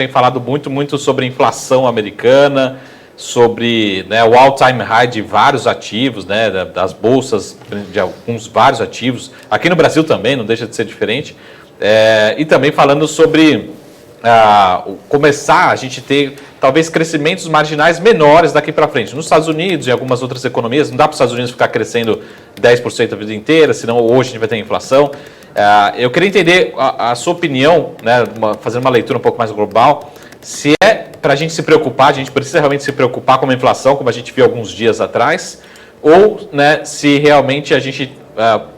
tem falado muito sobre a inflação americana, sobre, né, o all-time high de vários ativos, né, das bolsas, de vários ativos. Aqui no Brasil também, não deixa de ser diferente. E também falando sobre começar a gente ter talvez crescimentos marginais menores daqui para frente. Nos Estados Unidos e algumas outras economias, não dá para os Estados Unidos ficar crescendo 10% a vida inteira, senão hoje a gente vai ter inflação. Eu queria entender a sua opinião, né, fazendo uma leitura um pouco mais global, se é para a gente se preocupar, a gente precisa realmente se preocupar com a inflação, como a gente viu alguns dias atrás, ou, né, se realmente a gente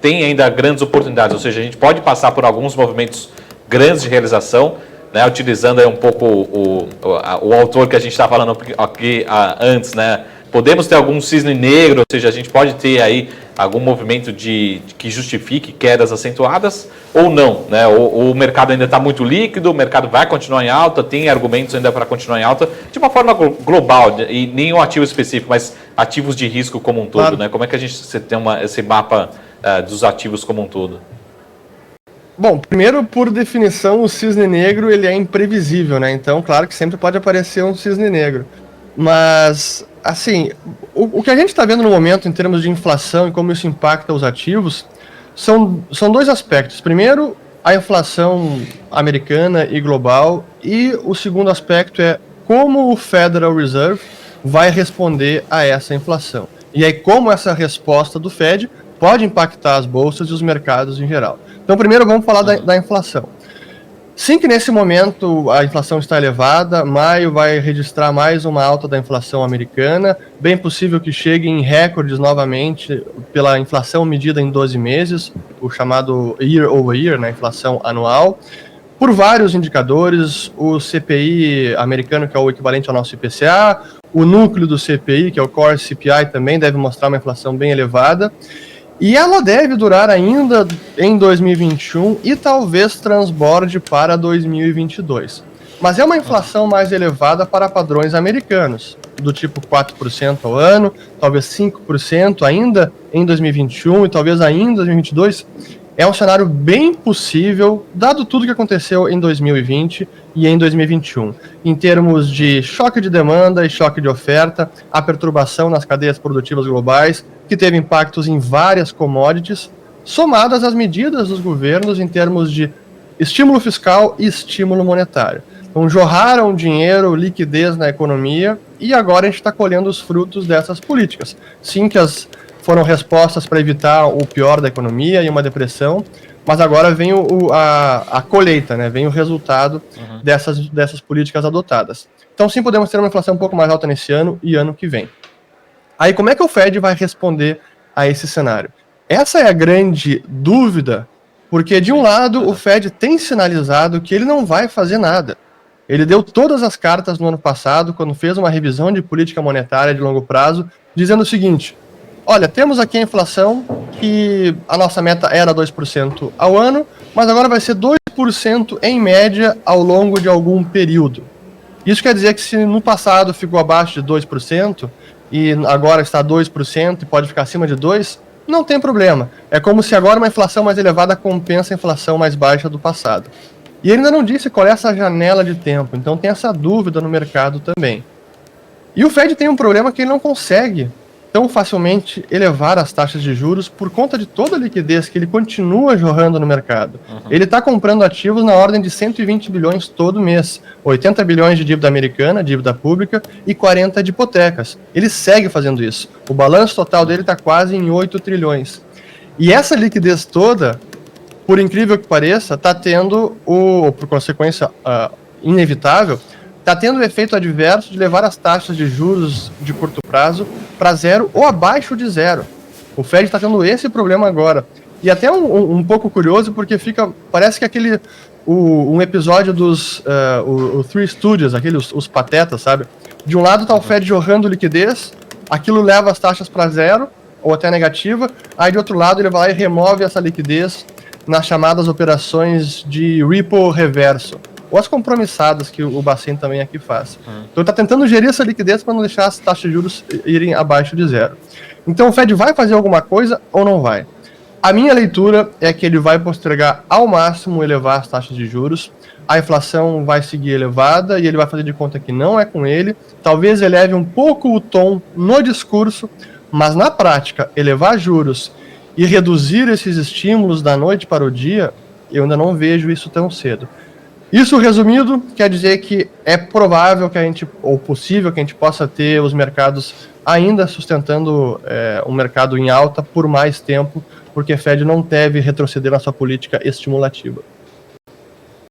tem ainda grandes oportunidades, ou seja, a gente pode passar por alguns movimentos grandes de realização, né, utilizando aí um pouco o autor que a gente está falando aqui antes, né? Podemos ter algum cisne negro, ou seja, a gente pode ter aí algum movimento que justifique quedas acentuadas ou não, né? O mercado ainda está muito líquido, o mercado vai continuar em alta, tem argumentos ainda para continuar em alta, de uma forma global, e nenhum ativo específico, mas ativos de risco como um todo, claro, né? Como é que você tem esse mapa dos ativos como um todo? Bom, primeiro, por definição, o cisne negro ele é imprevisível, né? Então, claro que sempre pode aparecer um cisne negro. Mas, assim, o que a gente está vendo no momento em termos de inflação e como isso impacta os ativos são dois aspectos. Primeiro, a inflação americana e global, e o segundo aspecto é como o Federal Reserve vai responder a essa inflação. E aí, como essa resposta do Fed pode impactar as bolsas e os mercados em geral. Então, primeiro vamos falar da inflação. Sim que nesse momento a inflação está elevada, maio vai registrar mais uma alta da inflação americana, bem possível que chegue em recordes novamente pela inflação medida em 12 meses, o chamado year over year, né, inflação anual, por vários indicadores, o CPI americano, que é o equivalente ao nosso IPCA, o núcleo do CPI, que é o Core CPI, também deve mostrar uma inflação bem elevada. E ela deve durar ainda em 2021 e talvez transborde para 2022. Mas é uma inflação mais elevada para padrões americanos, do tipo 4% ao ano, talvez 5% ainda em 2021 e talvez ainda em 2022. É um cenário bem possível, dado tudo que aconteceu em 2020 e em 2021. Em termos de choque de demanda e choque de oferta, a perturbação nas cadeias produtivas globais, que teve impactos em várias commodities, somadas às medidas dos governos em termos de estímulo fiscal e estímulo monetário. Então, jorraram dinheiro, liquidez na economia, e agora a gente está colhendo os frutos dessas políticas. Sim que foram respostas para evitar o pior da economia e uma depressão, mas agora vem a colheita, né? Vem o resultado dessas políticas adotadas. Então, sim, podemos ter uma inflação um pouco mais alta nesse ano e ano que vem. Aí, como é que o Fed vai responder a esse cenário? Essa é a grande dúvida, porque, de um lado, o Fed tem sinalizado que ele não vai fazer nada. Ele deu todas as cartas no ano passado, quando fez uma revisão de política monetária de longo prazo, dizendo o seguinte: olha, temos aqui a inflação, que a nossa meta era 2% ao ano, mas agora vai ser 2% em média ao longo de algum período. Isso quer dizer que se no passado ficou abaixo de 2%, e agora está 2% e pode ficar acima de 2%, não tem problema. É como se agora uma inflação mais elevada compensa a inflação mais baixa do passado. E ele ainda não disse qual é essa janela de tempo, então tem essa dúvida no mercado também. E o Fed tem um problema que ele não consegue tão facilmente elevar as taxas de juros por conta de toda a liquidez que ele continua jorrando no mercado. Ele está comprando ativos na ordem de 120 bilhões todo mês, 80 bilhões de dívida americana, dívida pública, e 40 de hipotecas. Ele segue fazendo isso. O balanço total dele está quase em 8 trilhões. E essa liquidez toda, por incrível que pareça, está tendo, por consequência inevitável, está tendo o efeito adverso de levar as taxas de juros de curto prazo para zero ou abaixo de zero. O Fed está tendo esse problema agora. E até um pouco curioso, porque parece que um episódio dos o Three Stooges, os patetas, sabe? De um lado está o Fed jorrando liquidez, aquilo leva as taxas para zero ou até negativa, aí de outro lado ele vai lá e remove essa liquidez nas chamadas operações de repo reverso, ou as compromissadas que o Bacen também aqui faz. Então ele está tentando gerir essa liquidez para não deixar as taxas de juros irem abaixo de zero. Então o Fed vai fazer alguma coisa ou não vai? A minha leitura é que ele vai postergar ao máximo elevar as taxas de juros. a inflação vai seguir elevada e ele vai fazer de conta que não é com ele. Talvez eleve um pouco o tom no discurso, mas na prática, elevar juros e reduzir esses estímulos da noite para o dia, eu ainda não vejo isso tão cedo. Isso, resumido, quer dizer que é provável que a gente, ou possível que a gente possa ter os mercados ainda sustentando um mercado em alta por mais tempo, porque a Fed não deve retroceder na sua política estimulativa.